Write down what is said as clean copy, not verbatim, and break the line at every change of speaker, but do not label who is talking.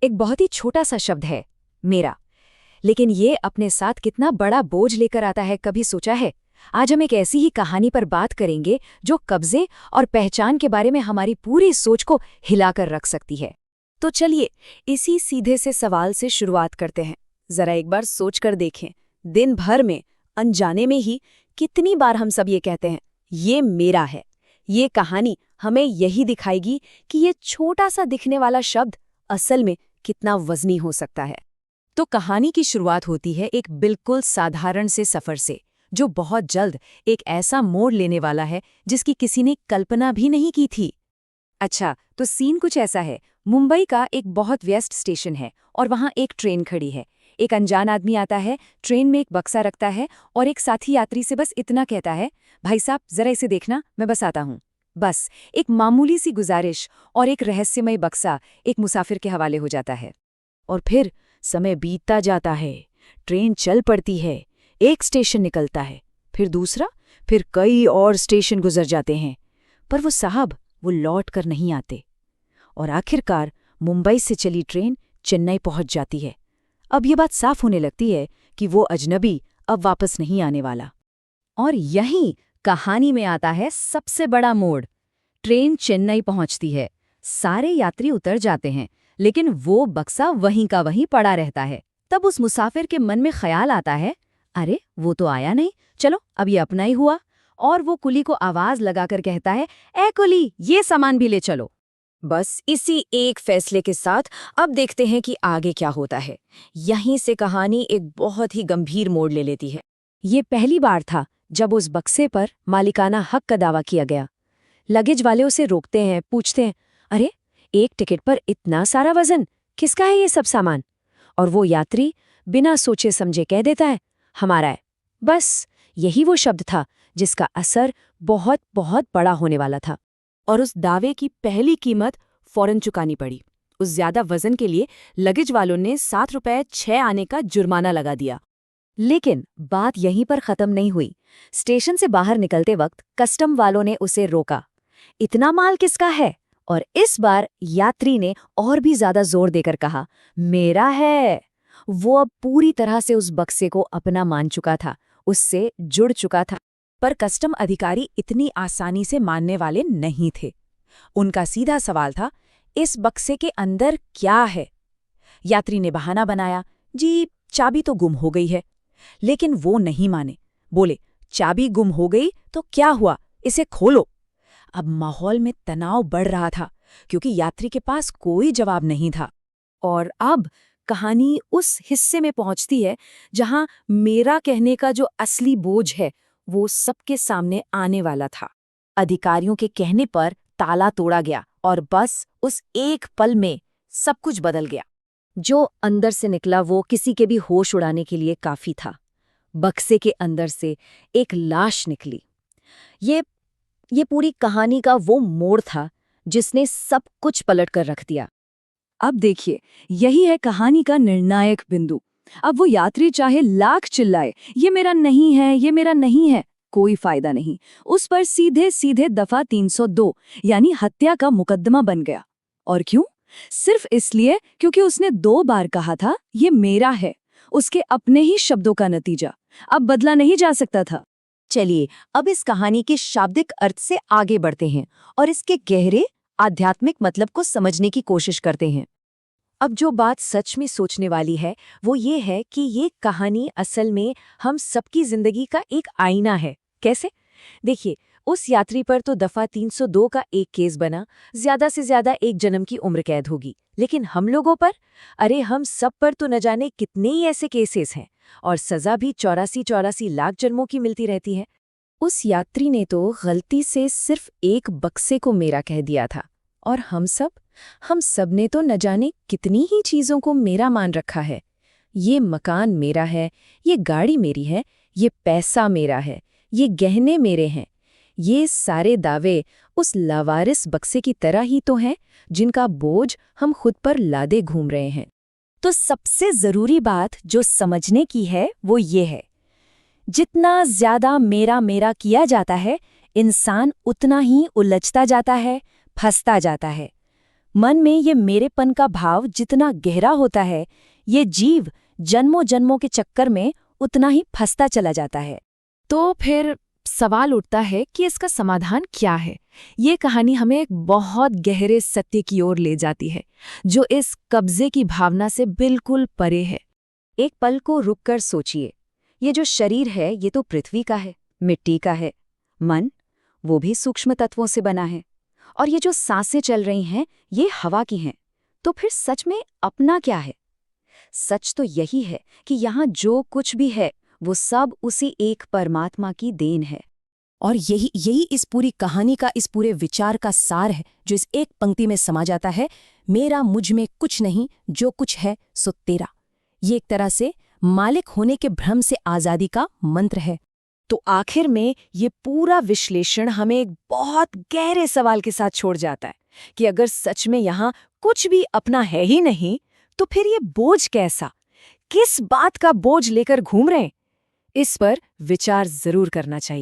एक बहुत ही छोटा सा शब्द है, मेरा। लेकिन ये अपने साथ कितना बड़ा बोझ लेकर आता है, कभी सोचा है? आज हम एक ऐसी ही कहानी पर बात करेंगे जो कब्जे और पहचान के बारे में हमारी पूरी सोच को हिलाकर रख सकती है। तो चलिए इसी सीधे से सवाल से शुरुआत करते हैं। जरा एक बार सोचकर देखें, दिन भर में अनजाने में ही कितनी बार हम सब ये कहते हैं, ये मेरा है। ये कहानी हमें यही दिखाएगी कि ये छोटा सा दिखने वाला शब्द असल में कितना वजनी हो सकता है। तो कहानी की शुरुआत होती है एक बिल्कुल साधारण से सफर से, जो बहुत जल्द एक ऐसा मोड़ लेने वाला है जिसकी किसी ने कल्पना भी नहीं की थी। अच्छा, तो सीन कुछ ऐसा है। मुंबई का एक बहुत व्यस्त स्टेशन है और वहाँ एक ट्रेन खड़ी है। एक अनजान आदमी आता है, ट्रेन में एक बक्सा रखता है और एक साथी यात्री से बस इतना कहता है, भाई साहब जरा इसे देखना, मैं बस आता हूँ। बस एक मामूली सी गुजारिश और एक रहस्यमय बक्सा एक मुसाफिर के हवाले हो जाता है। और फिर समय बीतता जाता है, ट्रेन चल पड़ती है, एक स्टेशन निकलता है, फिर दूसरा, फिर कई और स्टेशन गुजर जाते हैं, पर वो साहब वो लौट कर नहीं आते। और आखिरकार मुंबई से चली ट्रेन चेन्नई पहुंच जाती है। अब ये बात साफ होने लगती है कि वो अजनबी अब वापस नहीं आने वाला। और यहीं कहानी में आता है सबसे बड़ा मोड़। ट्रेन चेन्नई पहुंचती है, सारे यात्री उतर जाते हैं, लेकिन वो बक्सा वहीं का वहीं पड़ा रहता है। तब उस मुसाफिर के मन में ख्याल आता है, अरे वो तो आया नहीं, चलो अब ये अपना ही हुआ। और वो कुली को आवाज लगाकर कहता है, ए कुली, ये सामान भी ले चलो। बस इसी एक फैसले के साथ अब देखते हैं कि आगे क्या होता है। यहीं से कहानी एक बहुत ही गंभीर मोड़ ले लेती है। ये पहली बार था जब उस बक्से पर मालिकाना हक का दावा किया गया। लगेज वाले उसे रोकते हैं, पूछते हैं, अरे एक टिकट पर इतना सारा वजन, किसका है ये सब सामान? और वो यात्री बिना सोचे समझे कह देता है, हमारा है। बस यही वो शब्द था जिसका असर बहुत बहुत बड़ा होने वाला था। और उस दावे की पहली कीमत फौरन चुकानी पड़ी। उस ज्यादा वजन के लिए लगेज वालों ने 7 रुपये 6 आने का जुर्माना लगा दिया। लेकिन बात यहीं पर खत्म नहीं हुई। स्टेशन से बाहर निकलते वक्त कस्टम वालों ने उसे रोका। इतना माल किसका है? और इस बार यात्री ने और भी ज्यादा जोर देकर कहा, मेरा है। वो अब पूरी तरह से उस बक्से को अपना मान चुका था, उससे जुड़ चुका था। पर कस्टम अधिकारी इतनी आसानी से मानने वाले नहीं थे। उनका सीधा सवाल था, इस बक्से के अंदर क्या है? यात्री ने बहाना बनाया, जी चाबी तो गुम हो गई है। लेकिन वो नहीं माने, बोले, चाबी गुम हो गई तो क्या हुआ, इसे खोलो। अब माहौल में तनाव बढ़ रहा था क्योंकि यात्री के पास कोई जवाब नहीं था। और अब कहानी उस हिस्से में पहुंचती है जहां मेरा कहने का जो असली बोझ है वो सबके सामने आने वाला था। अधिकारियों के कहने पर ताला तोड़ा गया और बस उस एक पल में सब कुछ बदल गया। जो अंदर से निकला वो किसी के भी होश उड़ाने के लिए काफी था। बक्से के अंदर से एक लाश निकली। ये पूरी कहानी का वो मोड़ था जिसने सब कुछ पलट कर रख दिया। अब देखिए, यही है कहानी का निर्णायक बिंदु। अब वो यात्री चाहे लाख चिल्लाए, ये मेरा नहीं है, ये मेरा नहीं है, कोई फायदा नहीं। उस पर सीधे सीधे दफा 302 यानी हत्या का मुकदमा बन गया। और क्यों? सिर्फ इसलिए क्योंकि उसने 2 बार कहा था, ये मेरा है। उसके अपने ही शब्दों का नतीजा अब बदला नहीं जा सकता था। चलिए अब इस कहानी के शाब्दिक अर्थ से आगे बढ़ते हैं और इसके गहरे आध्यात्मिक मतलब को समझने की कोशिश करते हैं। अब जो बात सच में सोचने वाली है वो ये है कि ये कहानी असल में हम सबकी जिंदगी का एक आईना है। कैसे? देखिए, उस यात्री पर तो दफा 302 का एक केस बना, ज्यादा से ज्यादा 1 जन्म की उम्र कैद होगी। लेकिन हम लोगों पर, अरे हम सब पर तो न जाने कितने ही ऐसे केसेस हैं और सजा भी 84 लाख जन्मों की मिलती रहती है। उस यात्री ने तो गलती से सिर्फ एक बक्से को मेरा कह दिया था, और हम सब ने तो न जाने कितनी ही चीजों को मेरा मान रखा है। ये मकान मेरा है, ये गाड़ी मेरी है, ये पैसा मेरा है, ये गहने मेरे हैं। ये सारे दावे उस लावारिस बक्से की तरह ही तो हैं जिनका बोझ हम खुद पर लादे घूम रहे हैं। तो सबसे जरूरी बात जो समझने की है वो ये है, जितना ज्यादा मेरा मेरा किया जाता है, इंसान उतना ही उलझता जाता है, फंसता जाता है।
मन में ये मेरेपन का भाव जितना गहरा होता है, ये जीव जन्मों जन्मों के चक्कर में उतना ही फंसता चला जाता है।
तो फिर सवाल उठता है कि इसका समाधान क्या है। ये कहानी हमें एक बहुत गहरे सत्य की ओर ले जाती है, जो इस कब्जे की भावना से बिल्कुल परे है।
एक पल को रुककर सोचिए, ये जो शरीर है ये तो पृथ्वी का है, मिट्टी का है। मन, वो भी सूक्ष्म तत्वों से बना है। और ये जो सांसें चल रही हैं, ये हवा की हैं। तो फिर सच में अपना क्या है? सच तो यही है कि यहाँ जो कुछ भी है वो सब उसी एक परमात्मा की देन है।
और यही इस पूरी कहानी का, इस पूरे विचार का सार है, जो इस एक पंक्ति में समा जाता है, मेरा मुझ में कुछ नहीं, जो कुछ है सो तेरा। ये एक तरह से मालिक होने के भ्रम से आज़ादी का मंत्र है।
तो आखिर में ये पूरा विश्लेषण हमें एक बहुत गहरे सवाल के साथ छोड़ जाता है कि अगर सच में यहाँ कुछ भी अपना है ही नहीं, तो फिर ये बोझ कैसा, किस बात का बोझ लेकर घूम रहे हैं? इस पर विचार जरूर करना चाहिए।